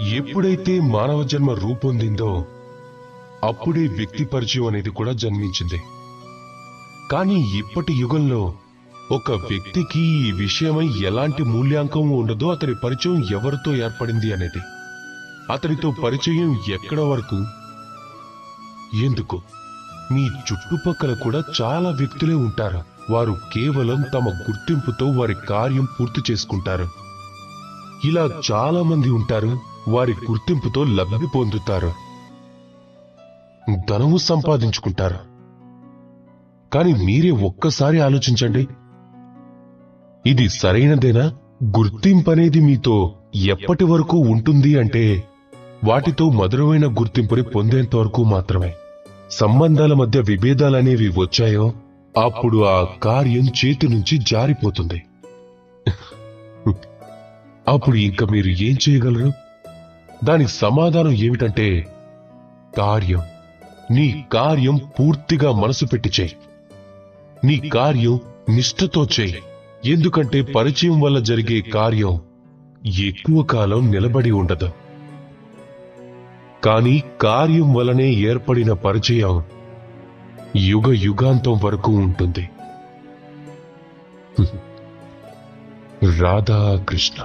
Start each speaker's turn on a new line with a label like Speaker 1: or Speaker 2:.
Speaker 1: ఎప్పుడైతే మానవ జన్మ రూపొందిందో అప్పుడే వ్యక్తి పరిచయం అనేది కూడా జన్మించింది. కానీ ఇప్పటి యుగంలో ఒక వ్యక్తికి ఈ విషయమై ఎలాంటి మూల్యాంకం ఉండదో అతని పరిచయం ఎవరితో ఏర్పడింది అనేది, అతనితో పరిచయం ఎక్కడ వరకు, ఎందుకు. మీ చుట్టుపక్కల కూడా చాలా వ్యక్తులే ఉంటారు. వారు కేవలం తమ గుర్తింపుతో వారి కార్యం పూర్తి చేసుకుంటారు. ఇలా చాలా మంది ఉంటారు, వారి గుర్తింపుతో లబ్ధి పొందుతారు, ధనము సంపాదించుకుంటారు. కానీ మీరే ఒక్కసారి ఆలోచించండి, ఇది సరైనదేనా? గుర్తింపనేది మీతో ఎప్పటి వరకు ఉంటుంది అంటే వాటితో మధురమైన గుర్తింపుని పొందేంత వరకు మాత్రమే. సంబంధాల మధ్య విభేదాలనేవి వచ్చాయో అప్పుడు ఆ కార్యం చేతి నుంచి జారిపోతుంది. అప్పుడు ఇంకా మీరు ఏం చేయగలరు? దాని సమాధానం ఏమిటంటే కార్యం. నీ కార్యం పూర్తిగా మనసు పెట్టి చేయి. నీ కార్యం నిష్ఠతో చేయి. ఎందుకంటే పరిచయం వల్ల జరిగే కార్యం ఎక్కువ కాలం నిలబడి ఉండదు. కానీ కార్యం వలనే ఏర్పడిన పరిచయం యుగ యుగాంతం వరకు ఉంటుంది. రాధాకృష్ణ.